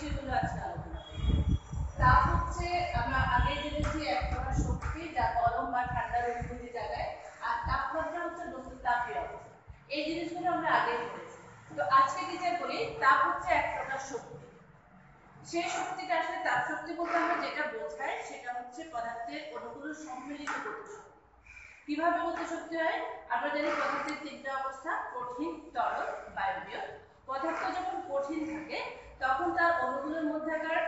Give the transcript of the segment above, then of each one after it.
বিষয়গুলো আজকে আলোচনা করব। তাপ হচ্ছে আমরা আগে জেনেছি এক প্রকার শক্তি যা গরম বা ঠান্ডার অনুভূতি জায়গায়, আর তাপমাত্রা হচ্ছে বস্তুর তাপীয় অবস্থা। এই জিনিসগুলো আমরা আগে পড়েছি। তো আজকে টিচার বলি তাপ হচ্ছে এক প্রকার শক্তি। সেই শক্তিটা আসলে তাপ শক্তি বলতে আমরা যেটা বোঝাই সেটা হচ্ছে পদার্থের অণুগুলোর সম্মিলিত গতিশক্তি। কিভাবে গতিশক্তি হয়? আমরা জানি পদার্থের তিনটা অবস্থা: কঠিন, তরল, বায়বীয়। পদার্থ যখন কঠিন থাকে তখন তার অণুগুলোর মধ্যেকার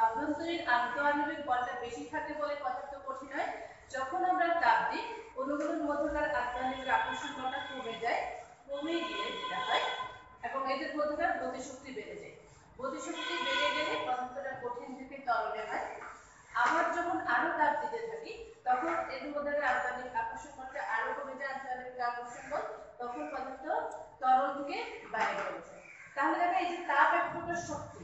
আভ্যন্তরীণ আন্তঃআণবিক বলটা বেশি থাকে বলে পদার্থ কঠিন হয়। যখন আমরা তাপ দিই অণুগুলোর মধ্যকার আন্তঃআণবিক আকর্ষণ বলটা কমে যায়, কমে গিয়ে যেটা হয় এবং এদের মধ্যকার গতিশক্তি বেড়ে যায়। গতিশক্তি বেড়ে গেলে পদার্থটা কঠিন থেকে তরলে হয়। আবার যখন আরো তাপ দিতে থাকি তখন এদের মধ্যে আন্তঃআণবিক আকর্ষণ বলটা আরো কমে যায়, আন্তঃআণবিক আকর্ষণ বল, তখন পদার্থ তরল থেকে বাইরে হয়ে যায়। তাহলে দেখো এই যে তাপ এক প্রকার শক্তি,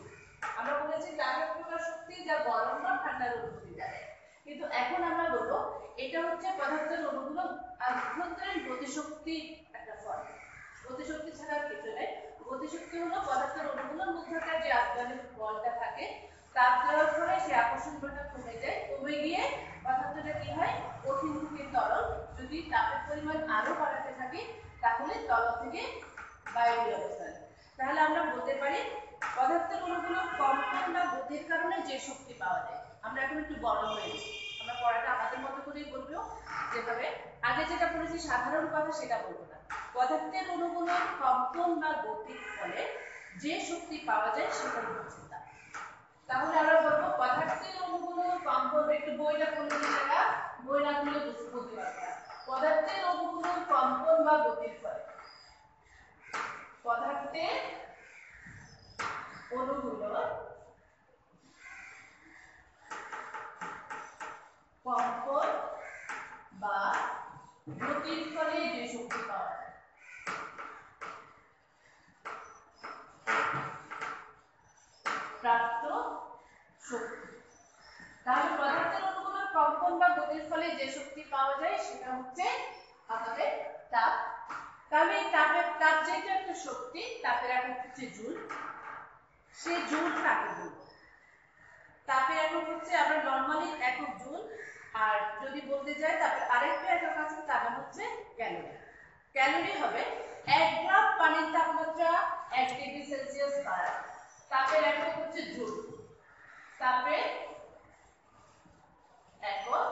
আমরা বলেছি তাপ এক প্রকার শক্তি যা গরম বা ঠান্ডার অনুভূতি দেয়। কিন্তু এখন আমরা বলবো এটা হচ্ছে পদার্থের অণুগুলো আভ্যন্তরীণ গতিশক্তি একটা ফর্ম। গতিশক্তি ছাড়া কিছু নেই। গতিশক্তি হলো পদার্থের অণুগুলোর মধ্যকার যে আন্তঃআণবিক বলটা থাকে, তাপ দেওয়ার ফলে সেই আকর্ষণ বলটা কমে যায়, কমে গিয়ে পদার্থটা কি হয় কঠিন থেকে তরল। যদি তাপের পরিমাণ আরো বাড়াতে থাকি তাহলে তরল থেকে বায়বীয় অবস্থায়। তাহলে আমরা বলতে পারি পদার্থের অণুগুলোর কম্পন বা গতির কারণে যে শক্তি পাওয়া যায়। আমরা এখন একটু বড় হয়েছি, আমরা পড়াটা আমাদের মতো করেই বলবো, যেভাবে আগে যেটা পড়েছি সাধারণ কথা সেটা বলবো না। পদার্থের অণুগুলোর কম্পন বা গতির ফলে যে শক্তি পাওয়া যায় সেটাই হচ্ছে তাপ। তাহলে আমরা বলবো পদার্থের অণুগুলোর কম্পন, একটু বইটা খুলে দিলে বই না খুলে বুঝতে পারবে। পদার্থের অণুগুলোর কম্পন বা গতির ফলে, পদার্থের অণুগুলোর কম্পন বা গতির ফলে যে শক্তি পাওয়া যায় প্রাপ্ত শক্তি। তাহলে পদার্থের অণুগুলোর কম্পন বা গতির ফলে যে শক্তি পাওয়া যায় সেটা হচ্ছে আমাদের তাপ। তাহলে তাপ যেহেতু একটা শক্তি, তাপের একক হচ্ছে জুল। সেই জুল কাকে বলবো? তাপের একক হচ্ছে আমরা নরমালি একক জুল, আর যদি বলতে যাই তাপের আরেকটা একক আছে তার নাম হচ্ছে ক্যালোরি। ক্যালোরি হবে 1 গ্রাম পানির তাপমাত্রা 1 ডিগ্রি সেলসিয়াস বাড়ায়। তাপের একক হচ্ছে জুল। তাপের একক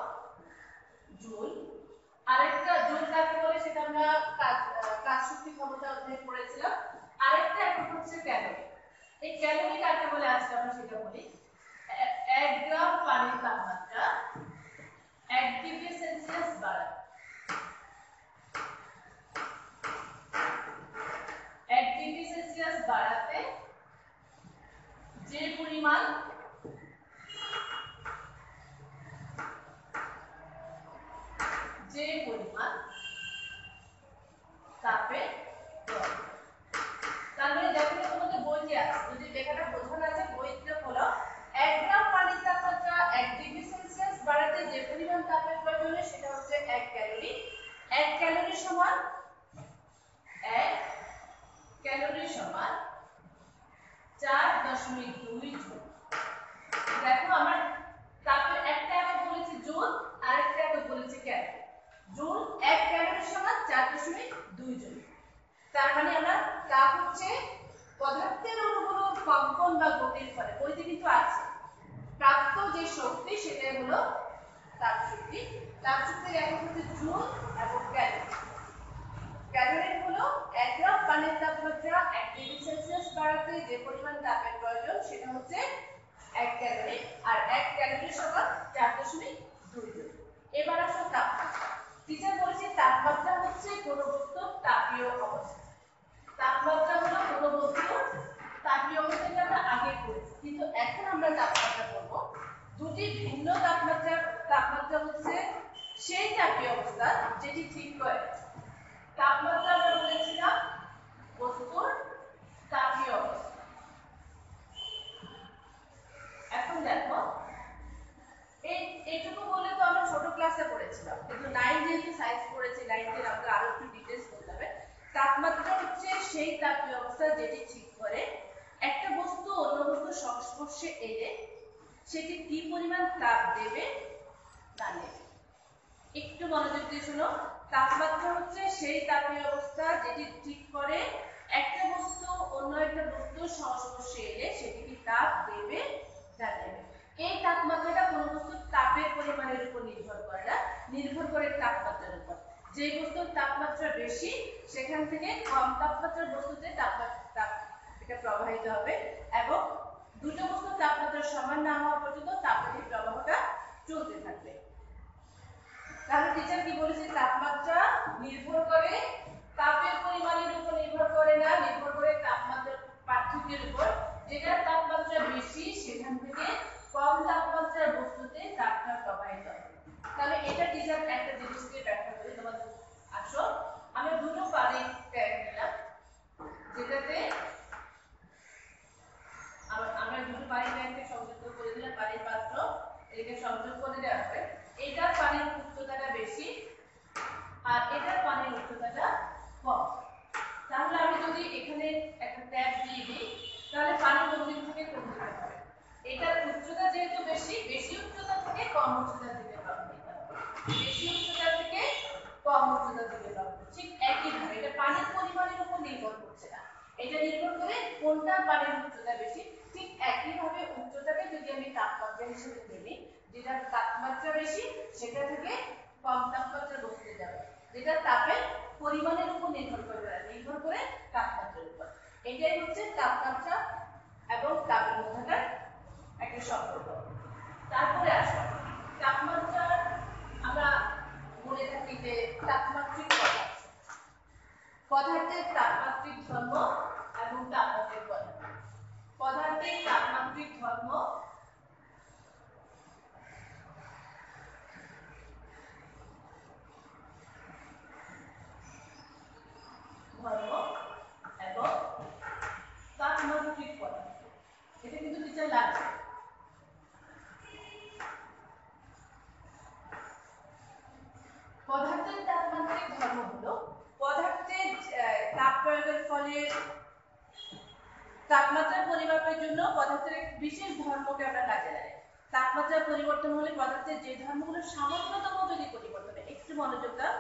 জুল। আরেকটা জুল কাকে বলে সেটা আমরা কাজ শক্তি ক্ষমতা অধ্যায়ে পড়েছিলাম। আরেকটা একক হচ্ছে ক্যালোরি। এই ক্যালোরি কাকে বলে আজকে আমরা সেটা বলি। 1 গ্রাম পানির তাপমাত্রা 1 ডিগ্রি সেলসিয়াস বাড়ায়। 1 ডিগ্রি সেলসিয়াস বাড়াতে যে পরিমাণ তাপের প্রয়োজন। তাহলে দেখো তোমাদের বইতে আছে, যদি লেখাটা বোঝানো আছে বইটা খোলো। 1 গ্রাম পানির তাপমাত্রা 1 ডিগ্রি সেলসিয়াস বাড়াতে যে পরিমাণ তাপের প্রয়োজন সেটা হচ্ছে 1 ক্যালোরি। 1 ক্যালোরি সমান 4.2 জুল। দেখো আমার তাপের একটা একক বলেছি জুল, আরেকটা একক বলেছি ক্যালোরি। জুল 1 ক্যালোরি সমান 4.2 জুল। তার মানে আমরা তাপ হচ্ছে পদার্থের অণুগুলোর কম্পন বা গতির ফলে, বইতে কিন্তু আছে, প্রাপ্ত যে শক্তি সেটাই হলো তাপ শক্তি। তাপ শক্তির একক হচ্ছে জুল এবং ক্যালোরি। ক্যালোরি হলো 1 গ্রাম পানির তাপমাত্রা 1 ডিগ্রি সেলসিয়াস বাড়াতে যে পরিমাণ তাপের প্রয়োজন সেটা হচ্ছে 1 ক্যালোরি, আর 1 ক্যালোরি সমান 4.2 জুল। এবার আসো তাপমাত্রা। টিচার বলেছে তাপমাত্রা হচ্ছে কোনো বস্তুর তাপীয় অবস্থা। তাপমাত্রা হলো কোনো বস্তুর তাপীয় অবস্থা, এটা আমরা আগে পড়েছি, কিন্তু এখন আমরা তাপমাত্রা পড়ব। দুটি ভিন্ন তাপমাত্রা। তাপমাত্রা হচ্ছে সেই তাপীয় অবস্থা যেটি ঠিক করে। তাপমাত্রা আমরা বলেছিলাম বস্তুর তাপীয় অবস্থা। এখন দেখো এইটুকু বললে তো আমরা ছোট ক্লাসে পড়েছিলাম, কিন্তু 9 যেহেতু সায়েন্স পড়েছি 9 এর আমরা আরো একটু ডিটেইলস বলতে হবে। তাপমাত্রা হচ্ছে সেই তাপীয় অবস্থা যেটি ঠিক করে একটা বস্তু অন্য বস্তুর সংস্পর্শে সংস্পর্শে এলে সেটি কি পরিমাণ তাপ দেবে না নেবে। একটু মনোযোগ দিয়ে শোনো। তাপমাত্রা হচ্ছে সেই তাপীয় অবস্থা যেটি ঠিক করে একটা বস্তু অন্য একটা বস্তুর সংস্পর্শে এলে সেটি কি তাপ দেবে না নেবে। এই তাপমাত্রাটা কোনো বস্তুর তাপের পরিমাণের উপর নির্ভর করে না, নির্ভর করে তাপমাত্রার উপর। যে বস্তুর তাপমাত্রা বেশি সেখান থেকে কম তাপমাত্রার বস্তুতে এটা প্রবাহিত হবে এবং দুটো বস্তুর তাপমাত্রা সমান না হওয়া পর্যন্ত তাপের প্রবাহটা চলতে থাকবে। তাহলে টিচার কি বলেছে, তাপমাত্রা নির্ভর করে তাপের পরিমাণের উপর নির্ভর করে না, নির্ভর করে তাপমাত্রার পার্থক্যের উপর। যেটার তাপমাত্রা বেশি সেখান থেকে কম তাপমাত্রার বস্তুতে তাপটা প্রবাহিত হবে। তাহলে এটা টিচার একটা জিনিস দিয়ে ব্যাখ্যা করে তোমাদের। আসো আমি দুটো পানির ট্যাঙ্ক নিলাম, যেটাতে আমরা দুটো পানির ট্যাঙ্ককে সংযুক্ত করে দিলাম, পানির পাত্র এটাকে সংযোগ করে দেওয়া হবে। এটার পানির উচ্চতাটা বেশি আর এটার পানির উচ্চতাটা কম। তাহলে আমি যদি এখানে একটা ট্যাপ দিয়ে দিই তাহলে পানি কোন দিক থেকে কোন দিকে হবে। এটার উচ্চতা যেহেতু বেশি, বেশি উচ্চতা থেকে কম উচ্চতার দিকে প্রবাহিত হবে, বেশি উচ্চতা থেকে কম উচ্চতার দিকে প্রবাহিত। ঠিক একইভাবে এটা পানির পরিমাণের উপর নির্ভর করছে না, এটা নির্ভর করে কোনটা পানির উচ্চতা বেশি। ঠিক একইভাবে উচ্চতাকে যদি আমি তাপমাত্রা হিসেবে ধরি, যেটা তাপমাত্রা বেশি সেটা থেকে কম তাপমাত্রা বস্তুতে যাবে, যেটা তাপের পরিমাণের উপর নির্ভর করবে না, নির্ভর করে তাপমাত্রার উপর। এটাই হচ্ছে তাপমাত্রা এবং তাপের মধ্যকার একটা সম্পর্ক। তারপরে আসো তাপমাত্রা, আমরা বলে থাকি যে তাপমাত্রিক পদার্থ, পদার্থের তাপমাত্রিক ধর্ম এবং তাপমাত্রিক পদার্থ। পদার্থের তাপমাত্রিক ধর্ম এবং তাপমাত্রিক পদার্থ, এটা কিন্তু টিচার লাগবে। পদার্থের তাপমাত্রিক ধর্ম হলো পদার্থের তাপ প্রয়োগের ফলে তাপমাত্রা পরিমাপের জন্য পদার্থের এক বিশেষ ধর্মকে আমরা কাজে লাগাই। তাপমাত্রা পরিবর্তন হলে পদার্থের যে ধর্মগুলো সামান্যতম যদি পরিবর্তন হয়, একটু মনোযোগ দাও,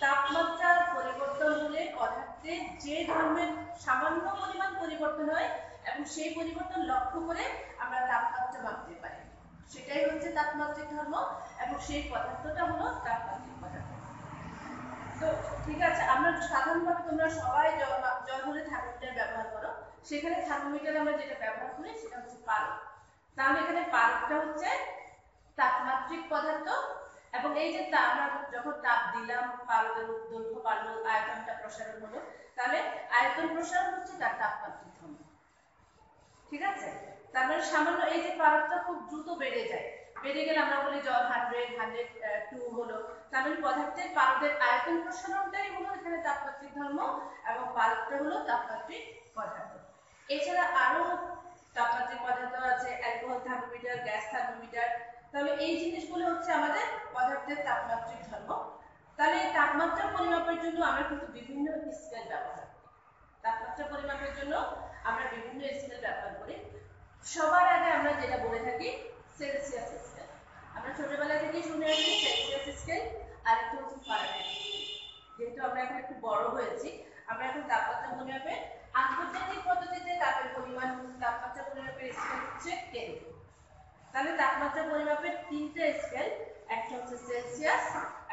তাপমাত্রার পরিবর্তন হলে পদার্থের যে ধর্মের সামান্য পরিমাণ পরিবর্তন হয় এবং সেই পরিবর্তন লক্ষ্য করে আমরা তাপমাত্রা মাপতে পারি, সেটাই হচ্ছে তাপমাত্রিক ধর্ম এবং সেই পদার্থটা হলো তাপমাত্রিক পদার্থ। তো ঠিক আছে, আমরা সাধারণভাবে তোমরা সবাই জ্বর হলে থার্মোমিটার ব্যবহার করো, সেখানে থার্মোমিটারে আমরা যেটা ব্যবহার করি সেটা হচ্ছে পারদ। তাহলে এখানে পারদটা হচ্ছে তাপমাত্রিক পদার্থ এবং এই যে আমরা যখন তাপ দিলাম পারদের দৈর্ঘ্য বাড়লো, আয়তনটা প্রসারণ হলো, তাহলে আয়তন প্রসারণ হচ্ছে তার তাপমাত্রিক ধর্ম। ঠিক আছে, তার মানে সামান্য এই যে পারদটা খুব দ্রুত বেড়ে যায়, বেড়ে গেলে আমরা বলি জ্বর 100 হলো, তার মানে পদার্থের পারদের আয়তন প্রসারণটাই হলো এখানে তাপমাত্রিক ধর্ম এবং পারদটা হলো তাপমাত্রিক পদার্থ। এছাড়া আরো তাপমাত্রিক পদার্থ আছে, অ্যালকোহল থার্মোমিটার, গ্যাস থার্মোমিটার। তাহলে এই জিনিসগুলো হচ্ছে আমাদের পদার্থের তাপমাত্রিক ধর্ম। তাহলে তাপমাত্রা পরিমাপের জন্য আমরা কিন্তু বিভিন্ন স্কেল ব্যবহার করি। তাপমাত্রা পরিমাপের জন্য আমরা বিভিন্ন স্কেল ব্যবহার করি। সবার আগে আমরা যেটা বলে থাকি সেলসিয়াস স্কেল। আমরা ছোটবেলা থেকেই শুনে আসছি সেলসিয়াস স্কেল, আর একটা হচ্ছে ফারেনহাইট স্কেল। যেহেতু আমরা এখন একটু বড় হয়েছি, আমরা এখন তাপমাত্রা পরিমাপে আন্তর্জাতিক পদ্ধতিতে তাপের পরিমাণ, তাপমাত্রা পরিমাপের স্কেল হচ্ছে কেলভিন। তাহলে তাপমাত্রা পরিমাপের তিনটা স্কেল, একটা হচ্ছে সেলসিয়াস,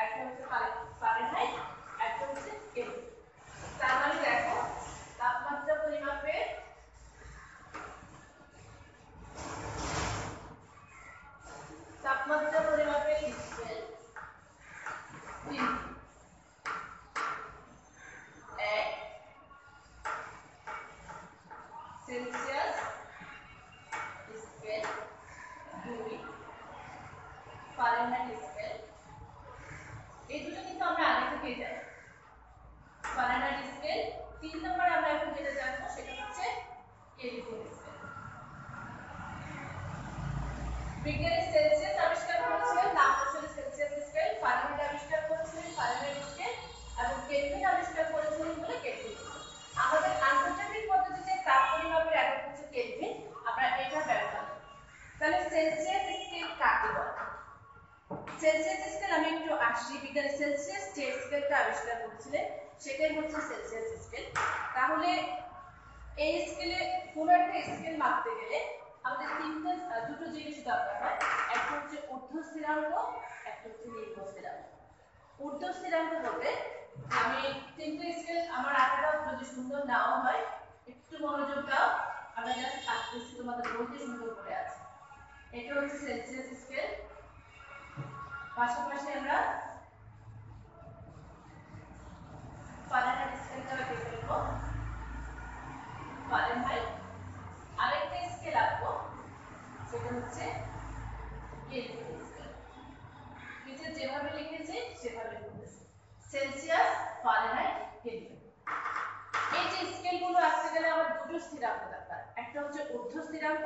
একটা হচ্ছে ফারেনহাইট, একটা হচ্ছে কেলভিন। তার মানে দেখো তাপমাত্রা পরিমাপের স্কেল তিন, এক সেলসিয়াস স্কেল, দুই ফারেনহাইট স্কেল। এই দুটো কিন্তু আমরা আগে থেকেই জানি। ফারেনহাইট স্কেল, 3 নম্বরে আমরা এখন যেটা জানবো সেটা হচ্ছে কেলভিন স্কেল। বিজ্ঞানী সেলসিয়াস আবিষ্কার করেছিলেন, নাম অনুসারে সেলসিয়াস স্কেল, ফারেনহাইট আবিষ্কার করেছিলেন, ফারেনহাইট স্কেল, এবং কেলভিন আবিষ্কার করেছিলেন বলে কেলভিন স্কেল। আমাদের আন্তর্জাতিক পদ্ধতিতে তাপ পরিমাপের একক হচ্ছে কেলভিন, আমরা এটা ব্যবহার করি। সেলসিয়াস স্কেল কাকে বলে? সেলসিয়াস স্কেল আমি একটু আসি, বিজ্ঞানী সেলসিয়াস যে স্কেলটা আবিষ্কার করেছিলেন সেটাই হচ্ছে সেলসিয়াস স্কেল। তাহলে এই স্কেলে কোন একটা স্কেল মাপতে গেলে আমাদের দুটো জিনিস দরকার হয়, একটা হচ্ছে ঊর্ধ্ব স্থিরাঙ্ক, একটা হচ্ছে নিম্ন স্থিরাঙ্ক। ঊর্ধ্ব স্থিরাঙ্ক বলতে আমি তিনটে স্কেল, আমার আঁকাটা যদি সুন্দর নাও হয় একটু মনোযোগ দাও, আমরা জাস্ট আঁকতেছি, তোমাদের বইতে সুন্দর করে আছে। এটা হচ্ছে সেলসিয়াস স্কেল, পাশাপাশি আমরা ফারেনহাইট স্কেলটা দেখে নেব। ফারেনহাইট আরেকটা স্কেল আঁকবো, সেটা হচ্ছে কেলভিন স্কেল। নিচে যেভাবে লিখেছি সেভাবে লিখেছি, সেলসিয়াস, ফারেনহাইট, কেলভিন। এই যে স্কেলগুলো আঁকতে গেলে আমার দুটো স্থিরাঙ্ক দরকার, একটা হচ্ছে ঊর্ধ্ব স্থিরাঙ্ক,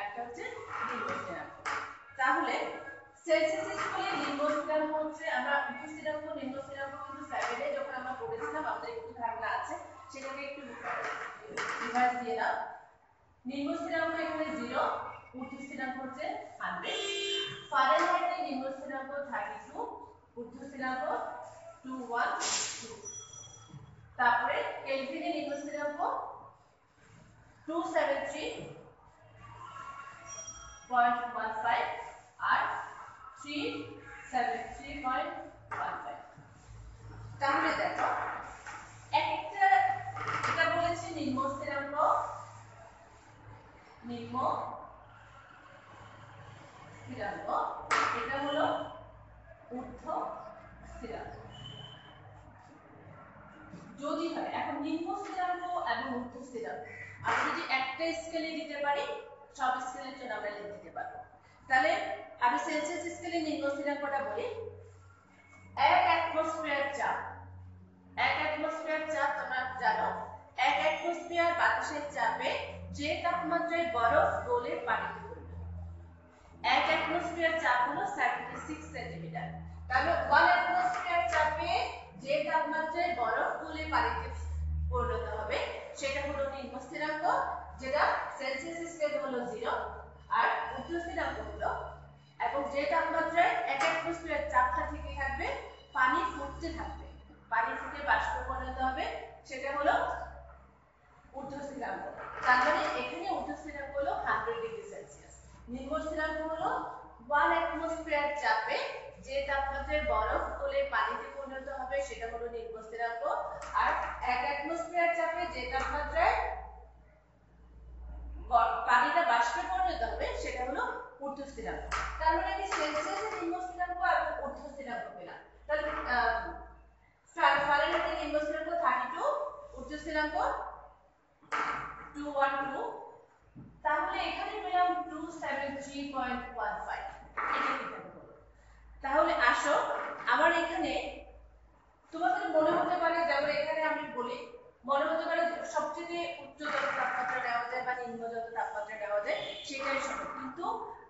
একটা হচ্ছে নিম্ন স্থিরাঙ্ক। তাহলে সেলসিয়াস স্কেলে নিম্ন স্থিরাঙ্ক হচ্ছে, আমরা ঊর্ধ্ব স্থিরাঙ্ক নিম্ন স্থিরাঙ্ক কিন্তু 7 এ যখন আমরা পড়েছিলাম আমাদের একটু ধারণা আছে, সেটাকে একটু রিভাইজ দিয়ে দাও। নিম্ন স্থিরাঙ্ক এখানে 0, ঊর্ধ্ব স্থিরাঙ্ক হচ্ছে 100। ফারেনহাইটে নিম্ন স্থিরাঙ্ক 32, ঊর্ধ্ব স্থিরাঙ্ক 212। তারপরে কেলভিনে নিম্ন স্থিরাঙ্ক 273.15 আর 373.15। তাহলে দেখো একটা, এটা বলেছে নিম্ন স্থিরাঙ্ক, নিম্ন স্থিরাঙ্ক, এটা হলো ঊর্ধ্ব স্থিরাঙ্ক। যদি হয় এখন নিম্ন স্থিরাঙ্ক এবং ঊর্ধ্ব স্থিরাঙ্ক আমরা যদি একটা স্কেলে দিতে পারি, সব স্কেলের জন্য আমরা লিখে দিতে পারবো। তাহলে আমি সেলসিয়াস স্কেলে নিম্ন স্থিরাঙ্কটা বলি। 1 অ্যাটমসফিয়ার চাপ, 1 অ্যাটমসফিয়ার চাপ তোমরা জানো, 1 অ্যাটমসফিয়ার বাতাসের চাপে যে তাপমাত্রায় বরফ গলে পানিতে পরিণত হয়, 1 অ্যাটমসফিয়ার চাপ হলো 76 সেন্টিমিটার। তাহলে 1 অ্যাটমসফিয়ার চাপে যে তাপমাত্রায় বরফ গলে পানিতে পরিণত হবে সেটা হলো নিম্ন স্থিরাঙ্ক, যেটা সেলসিয়াস স্কেল হলো 0, আর ঊর্ধ্ব স্থিরাঙ্ক হলো, এবং যে তাপমাত্রায় 1 অ্যাটমসফিয়ার চাপটা থেকে থাকবে, পানি ফুটতে থাকবে, পানি ফুটে বাষ্পে পরিণত হবে, সেটা হলো ঊর্ধ্ব স্থিরাঙ্ক। তার মানে এখানে ঊর্ধ্ব স্থিরাঙ্ক হলো 100 ডিগ্রি সেলসিয়াস। নিম্ন স্থিরাঙ্ক হলো 1 অ্যাটমসফিয়ার চাপে যে তাপমাত্রায় বরফ গলে পানিতে পরিণত হবে সেটা হলো নিম্ন স্থিরাঙ্ক, আর 1 অ্যাটমসফিয়ার চাপে যে তাপমাত্রায় পানিটা বাষ্পে পরিণত হবে সেটা হলো ঊর্ধ্ব স্থিরাঙ্ক। তার মানে আমি সেলসিয়াসের নিম্ন স্থিরাঙ্ক এবং ঊর্ধ্ব স্থিরাঙ্ক পেলাম। তাহলে ফারেনহাইটের নিম্ন স্থিরাঙ্ক 32, ঊর্ধ্ব স্থিরাঙ্ক 212, তাহলে এখানে পেলাম 273.15। এটা কিভাবে হলো? তাহলে আসো, আমার এখানে তোমাদের মনে হতে পারে, যেমন এখানে আমি বলি, মনে হতে পারে সবচেয়ে উচ্চ যত তাপমাত্রা নেওয়া যায় বা নিম্ন যত তাপমাত্রা নেওয়া যায় সেটাই সঠিক, কিন্তু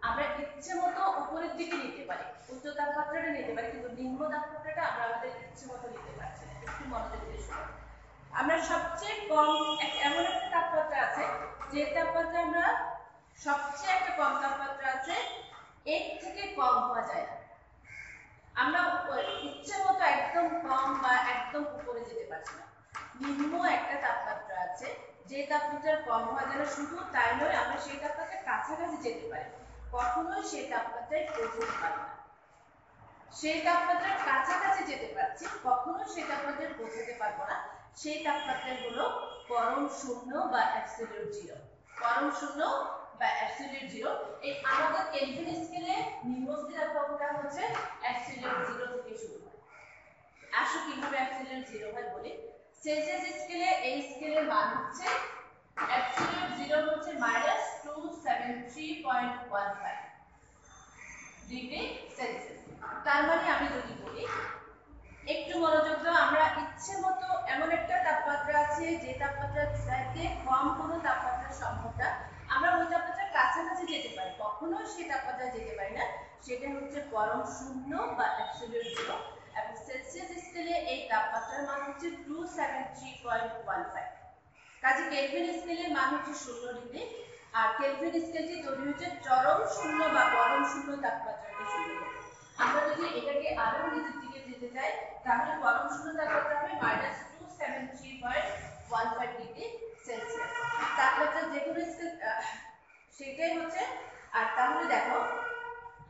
আমরা ইচ্ছে মতো উপরের দিকে নিতে পারি, উচ্চ তাপমাত্রাটা নিতে পারি, কিন্তু নিম্ন তাপমাত্রাটা আমরা আমাদের ইচ্ছে মতো নিতে পারছি না। একটু মনোযোগ দিয়ে শোনো, আমরা সবচেয়ে কম এমন একটা তাপমাত্রা আছে যে তাপমাত্রা আমরা সবচেয়ে একটা কম তাপমাত্রা আছে, এর থেকে কম হওয়া যায় না, আমরা ইচ্ছে মতো একদম কম বা একদম উপরে যেতে পারছি না। নিম্ন একটা তাপমাত্রা আছে যে তাপমাত্রা কম হওয়া যায় না, শুধু তাই নয় আমরা সেই তাপমাত্রার কাছাকাছি যেতে পারি, কখনোই সেই তাপমাত্রায় পৌঁছতে পারি না। সেই তাপমাত্রার কাছাকাছি যেতে পারছি, কখনোই সেই তাপমাত্রায় পৌঁছতে পারবো না, সেই তাপমাত্রা হলো পরম শূন্য বা অ্যাবসলিউট জিরো। পরম শূন্য বা অ্যাবসলিউট জিরো, এই আমাদের কেলভিন স্কেলে নিম্ন স্থিরাঙ্কটা হচ্ছে অ্যাবসলিউট জিরো থেকে শুরু হয়। আসো কিভাবে অ্যাবসলিউট জিরো হয় বলি। সেলসিয়াস স্কেলে এই স্কেলের মান হচ্ছে অ্যাবসলিউট জিরো হচ্ছে -273.15 ডিগ্রি সেলসিয়াস। তার মানে আমি যদি বলি, একটু মনোযোগ দাও, আমরা ইচ্ছে মতো এমন একটা তাপমাত্রা আছে যে তাপমাত্রার চাইতে কম কোনো তাপমাত্রা সম্ভব না, আমরা ওই তাপমাত্রার কাছাকাছি যেতে পারি, কখনোই সেই তাপমাত্রা যেতে পারি না, সেটা হচ্ছে পরম শূন্য বা অ্যাবসলিউট জিরো। এবং সেলসিয়াস স্কেলে এই তাপমাত্রার মান হচ্ছে 273.15। কাজে কেলভিন স্কেলের মান হচ্ছে 0 ডিগ্রি, আর কেলভিন স্কেলটি তৈরি হচ্ছে চরম শূন্য বা পরম শূন্য তাপমাত্রাকে শুরু করে। আমরা যদি এটাকে আরো নিচের দিকে যেতে চাই তাহলে পরম শূন্য তাপমাত্রা হবে -273.15 ডিগ্রি সেলসিয়াস। তাপমাত্রা যে কোনো স্কেল সেটাই হচ্ছে। আর তাহলে দেখো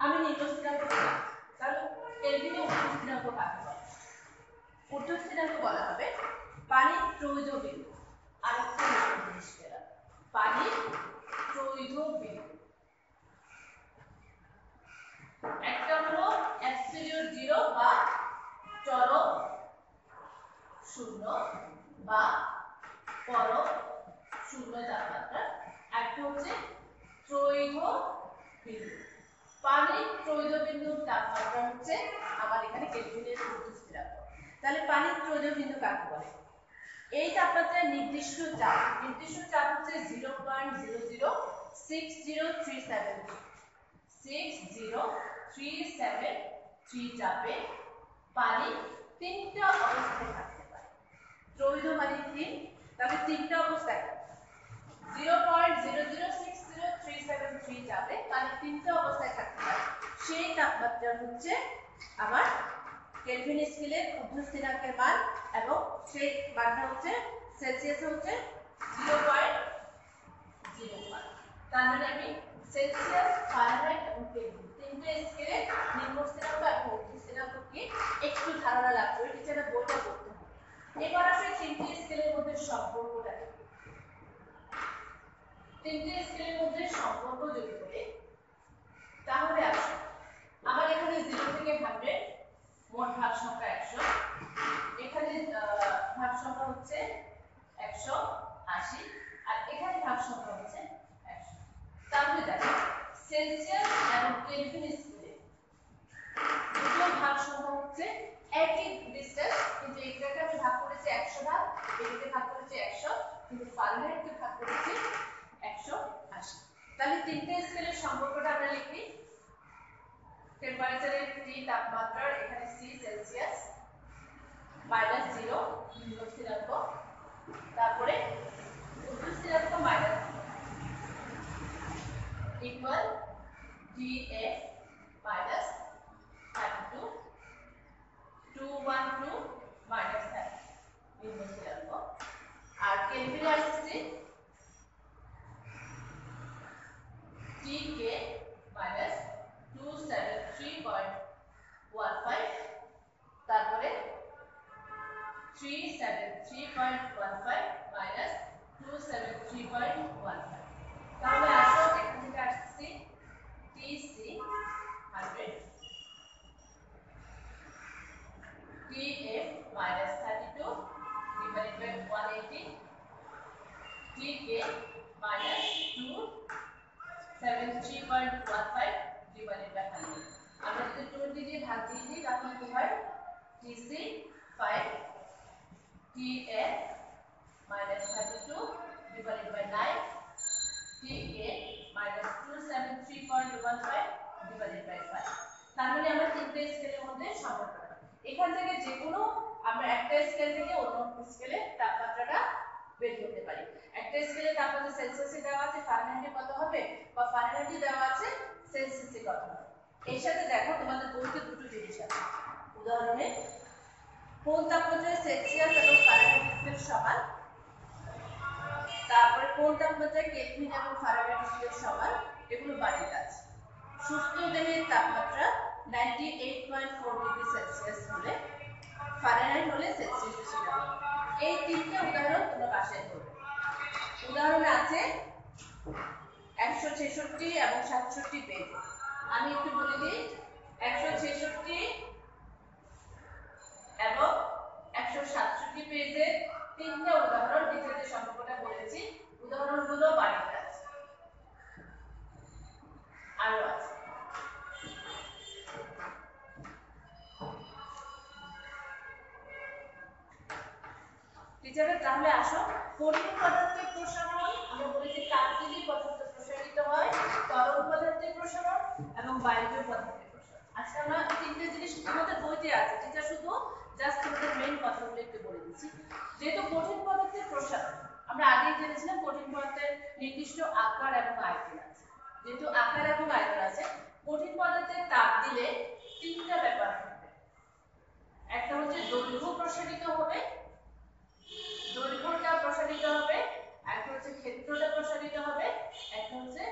আমি নিম্ন স্থিরাঙ্ক বললাম, তাহলে কেলভিনে ঊর্ধ্ব স্থিরাঙ্ক কাকে বলে? ঊর্ধ্ব স্থিরাঙ্ক বলা হবে পানির ত্রৈধ বিন্দু। আরেকটা জিনিস পেলাম, পানির ত্রৈধ বিন্দু। একটা হলো অ্যাবসলিউট জিরো বা চরম শূন্য বা পরম শূন্য তাপমাত্রা, একটা হচ্ছে ত্রৈধ বিন্দু। পানির ত্রৈধ বিন্দুর তাপমাত্রা হচ্ছে আমার এখানে কেলভিনের ঊর্ধ্ব স্থিরাঙ্ক। তাহলে পানির ত্রৈধ বিন্দু কাকে বলে? এই তাপমাত্রার নির্দিষ্ট চাপ হচ্ছে 0.06037 চাপে পানি তিনটা অবস্থায় থাকতে পারে। ত্রৈধ মানে 3, তবে তিনটা অবস্থায় 0.0060373 চাপে পানি তিনটা অবস্থায় থাকতে পারে। সেই তাপমাত্রা হচ্ছে আমার কেলভিন স্কেলের ঊর্ধ্ব স্থিরাঙ্কের মান, এবং সেই মানটা হচ্ছে সেলসিয়াসে হচ্ছে 0.01। তার মানে আমি সেলসিয়াস, ফারেনহাইট এবং কেলভিন তিনটে স্কেলে নিম্ন স্থিরাঙ্ক এবং ঊর্ধ্ব স্থিরাঙ্ককে একটু ধারণা লাভ করে টিচারের বইটা পড়তে হবে। এবার আসলে তিনটে স্কেলের মধ্যে সম্পর্কটা কি? তিনটে স্কেলের মধ্যে সম্পর্ক যদি বলি তাহলে আসো আমার এখানে 0 থেকে 100 মোট ভাগ সংখ্যা 100, এখানে ভাগ সংখ্যা হচ্ছে 180, আর এখানে ভাগ সংখ্যা হচ্ছে 100। তাহলে দেখো সেলসিয়াস এবং কেলভিন স্কেলে দুটো ভাগ সংখ্যা হচ্ছে একই ডিসটেন্স, কিন্তু এটাকে আমি ভাগ করেছি 100 ভাগ, এটাকে ভাগ করেছি 100, কিন্তু ফারেনহাইটকে ভাগ করেছি 180। তাহলে তিনটে স্কেলের সম্পর্কটা আমরা লিখি। টেম্পারেচারের T তাপমাত্রার এখানে C সেলসিয়াস, -0 নিম্ন স্থিরাঙ্ক, তারপরে ঊর্ধ্ব স্থিরাঙ্ক -0 ইকুয়াল dF -32 212 -30 নিম্ন স্থিরাঙ্ক। আর কেলভিনে আসছে TK -273.15, তারপরে 373.15 -273.15। তাহলে আসো এখান থেকে আসছে TC 100, TF -32 divided by 180, TK -273.15 divided by 100। আমরা যদি 20 দিয়ে ভাগ দিয়ে দিই তাহলে কি হয়? TC 5, TF -32 divided by 9, TK -273.15 divided by 5। তার মানে আমরা তিনটে স্কেলের মধ্যে সম্পর্ক। এখান থেকে যে কোনো আমরা একটা স্কেল থেকে অন্য স্কেলে তাপমাত্রাটা বের করতে পারি। একটা স্কেলে তাপমাত্রা সেলসিয়াসে দেওয়া আছে ফারেনহাইটে কত হবে, বা ফারেনহাইটে দেওয়া আছে সেলসিয়াসে কত হবে। এর সাথে দেখো তোমাদের বইতে দুটো জিনিস আছে। উদাহরণে কোন তাপমাত্রায় সেলসিয়াস এবং ফারেনহাইট স্কেল সমান, তারপরে কোন তাপমাত্রায় কেলভিন এবং ফারেনহাইট স্কেল সমান, এগুলো বাড়িতে আছে। সুস্থ দেহের তাপমাত্রা 98.4 ডিগ্রি সেলসিয়াস হলে ফারেনহাইট হলে সেলসিয়াসে সেটা হবে। এই তিনটে উদাহরণ তোমরা বাসায় করবে। উদাহরণে আছে 166 এবং 67 পেজ। আমি একটু বলে দিই, 166 এবং 167 পেজে তিনটা উদাহরণ টিচারদের সম্পর্কটা বলেছি। উদাহরণগুলো বাড়িতে আছে, আরো আছে। টিচাররা তাহলে আসো কঠিন পদার্থের প্রসারণ আমরা বলেছি তাপীয় পদার্থ প্রসারিত হয়, তরল পদার্থের প্রসারণ এবং বায়বীয় পদার্থের প্রসারণ। আজকে আমরা তিনটে জিনিস আমাদের বইতে আছে, টিচার শুধু জাস্ট আমাদের মেইন কথাগুলো একটু বলে দিচ্ছি। যেহেতু কঠিন পদার্থের প্রসারণ আমরা আগেই জেনেছিলাম কঠিন পদার্থের নির্দিষ্ট আকার এবং আয়তন আছে। যেহেতু আকার এবং আয়তন আছে, কঠিন পদার্থে তাপ দিলে তিনটা ব্যাপার হবে। একটা হচ্ছে দৈর্ঘ্য প্রসারিত হবে, দৈর্ঘ্যটা প্রসারিত হবে, একটা হচ্ছে ক্ষেত্রটা প্রসারিত হবে, একটা হচ্ছে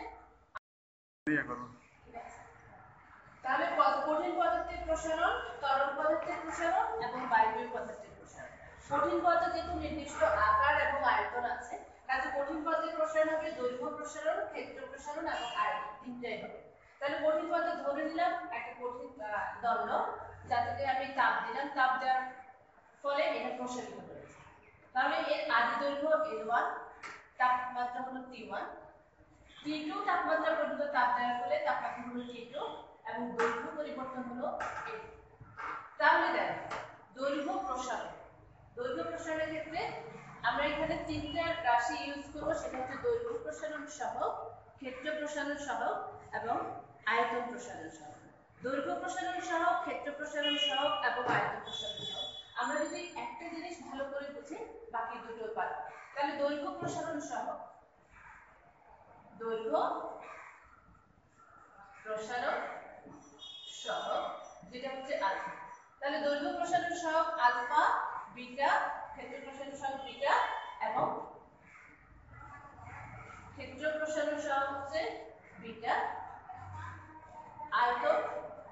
তাহলে কঠিন পদার্থের প্রসারণ, তরল পদার্থের প্রসারণ এবং বায়বীয় পদার্থের প্রসারণ। কঠিন পদার্থ যেহেতু নির্দিষ্ট আকার এবং আয়তন আছে, কাজে কঠিন পদার্থের প্রসারণ হবে দৈর্ঘ্য প্রসারণ, ক্ষেত্র প্রসারণ এবং আয়তন, তিনটাই হবে। তাহলে কঠিন পদার্থ ধরে নিলাম একটা কঠিন দণ্ড, যাতে আমি তাপ দিলাম, তাপ দেওয়ার ফলে এটা প্রসারিত হয়েছে। তাহলে এর আদি দৈর্ঘ্য L1, তাপমাত্রা হলো T1, T2 তাপমাত্রা পর্যন্ত তাপ দেওয়ার ফলে তাপমাত্রা হলো T2 এবং দৈর্ঘ্য পরিবর্তন হলো L। তাহলে দেখো দৈর্ঘ্য প্রসারণ, দৈর্ঘ্য প্রসারণের ক্ষেত্রে আমরা এখানে তিনটা রাশি ইউজ করব, সেটা হচ্ছে দৈর্ঘ্য প্রসারণ সহগ, ক্ষেত্র প্রসারণ সহগ এবং আয়তন প্রসারণ সহগ। দৈর্ঘ্য প্রসারণ সহগ, ক্ষেত্র প্রসারণ সহগ এবং আয়তন প্রসারণ সহগ। আমরা যদি একটা জিনিস ভালো করে বুঝি, বাকি দুটো পারব। তাহলে দৈর্ঘ্য প্রসারণ সহগ, দৈর্ঘ্য প্রসারণ সহগ যেটা হচ্ছে আলফা। তাহলে দৈর্ঘ্য প্রসারণ সহগ আলফা, বিটা, ক্ষেত্র প্রসারণ সহগ বিটা এবং ক্ষেত্র প্রসারণ সহগ হচ্ছে বিটা, আয়তন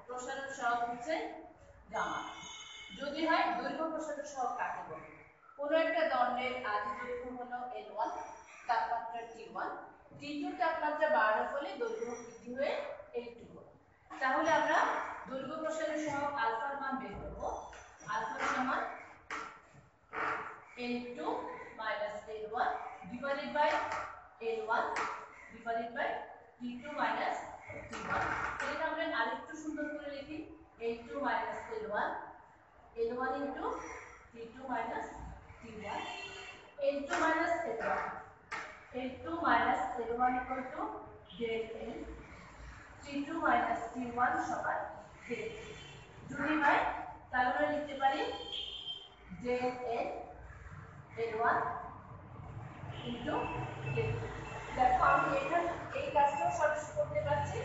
প্রসারণ সহগ হচ্ছে গামা। যদি হয় দৈর্ঘ্য প্রসারণ সহগ কাকে বলে? কোন একটা দণ্ডের আদি দৈর্ঘ্য হলো L1, তাপমাত্রা T1, T2 তাপমাত্রা বাড়ানোর ফলে দৈর্ঘ্য বৃদ্ধি হয়ে L2 হবে। তাহলে আমরা দৈর্ঘ্য প্রসারণ সহগ আলফার মান বের করব। আলফা সমান L2 minus L1 divided by L1 divided by T2 minus T1। এটা আমরা আরেকটু সুন্দর করে লিখি, L2 minus L1, L1 into T2 minus T1, L2 minus L1, L2 minus L1 equal to del L, T2 minus T1 সমান del T। যদি হয় তাহলে আমরা লিখতে পারি del L L1 into del T। দেখো আমি এটা এই কাজটাও সরাসরি করতে পারছি,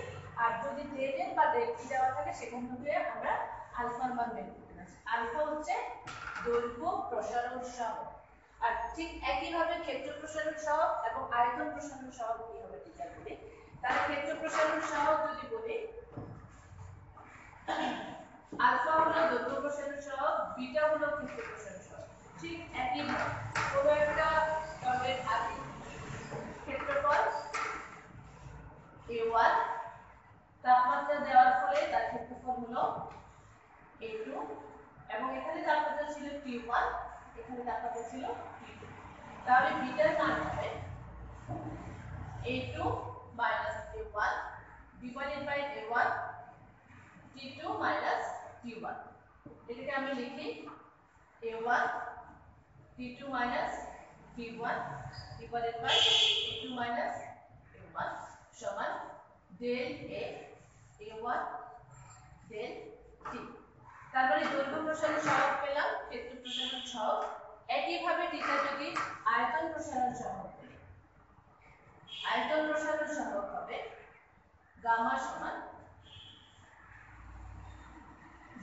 আর যদি del L বা del T দেওয়া থাকে সেখান থেকে আমরা আলফার মান বের করতে পারছি। আলফা হচ্ছে দৈর্ঘ্য প্রসারণ সহগ, আর ঠিক একইভাবে ক্ষেত্র প্রসারণ সহগ এবং আয়তন প্রসারণ সহগ কি হবে টিচার বলি। তাহলে ক্ষেত্র প্রসারণ সহগ যদি বলি, আলফা হলো দৈর্ঘ্য প্রসারণ সহগ, বিটা হলো ক্ষেত্র প্রসারণ সহগ। ঠিক একইভাবে কোনো একটা দণ্ডের আদি ক্ষেত্রফল A1, তাপমাত্রা দেওয়ার ফলে তার ক্ষেত্রফল হলো A2 এবং এখানে তাপমাত্রা ছিল T1, এখানে তাপমাত্রা ছিল T2। তাহলে বিটার মান হবে A2 minus A1 divided by A1 T2 minus T1। এটাকে আমি লিখি A1 T2 minus T1 divided by A2 minus A1 সমান del A A1 del T। তারপরে দৈর্ঘ্য প্রসারণ সহগ পেলাম, ক্ষেত্র প্রসারণ সহগ। একইভাবে টিচার যদি আয়তন প্রসারণ সহগ বলি, আয়তন প্রসারণ সহগ হবে গামা সমান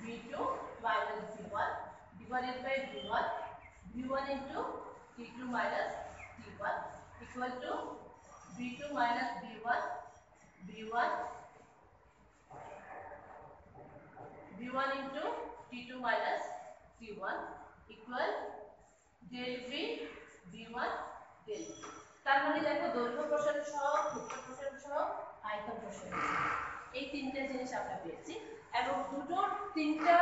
V2 minus V1 divided by V1, V1 into T2 minus T1 equal to V2 minus V1, V1, V1 into T2 minus T1 equal del V, V1 del V। তার মানে দেখো দৈর্ঘ্য প্রসারণ সহগ, ক্ষেত্র প্রসারণ সহগ, আয়তন প্রসারণ সহগ, এই তিনটা জিনিস আমরা পেয়েছি এবং দুটোর তিনটা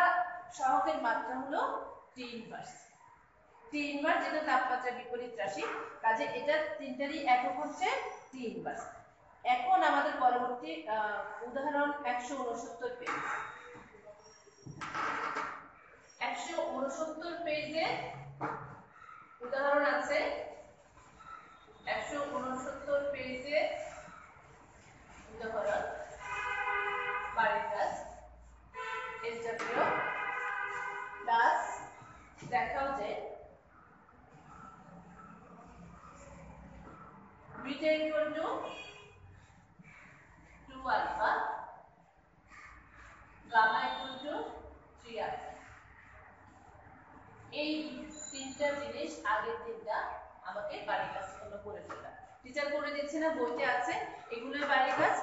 সহগের মাত্রা হলো T ইনভার্স। T ইনভার্স যেটা তাপমাত্রা বিপরীত রাশি, কাজে এটা তিনটারই একক হচ্ছে T ইনভার্স। এখন আমাদের পরবর্তী উদাহরণ 169 পেজ। 169 পেজে উদাহরণ আছে, 169 পেজে উদাহরণ বাড়ির কাজ এসডব্লিউ প্লাস দেখাও যে আগের দিনটা আমাকে বাড়ির কাজগুলো করে ফেলা। টিচার করে দিচ্ছে না, বইতে আছে, এগুলোই বাড়ির কাজ।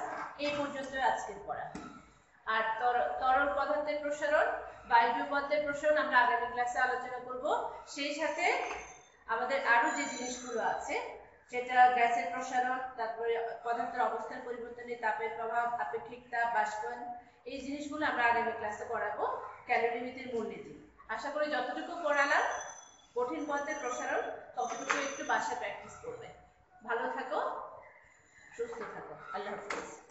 এই পর্যন্ত আজকের পড়া। আর তরল পদার্থের প্রসারণ, বায়বীয় পদার্থের প্রসারণ আমরা আগামী ক্লাসে আলোচনা করব। সেই সাথে আমাদের আরো যে জিনিসগুলো আছে সেটা গ্যাসের প্রসারণ, তারপরে পদার্থের অবস্থার পরিবর্তনে তাপের প্রভাব, আপেক্ষিক তাপ, বাষ্পন, এই জিনিসগুলো আমরা আগামী ক্লাসে পড়াবো। ক্যালোরিমিতির মূলনীতি আশা করি যতটুকু পড়ালাম কঠিন পদার্থের প্রসারণ ততটুকু একটু বাসায় প্র্যাকটিস করবে। ভালো থাকো, সুস্থ থাকো, আল্লাহ হাফেজ।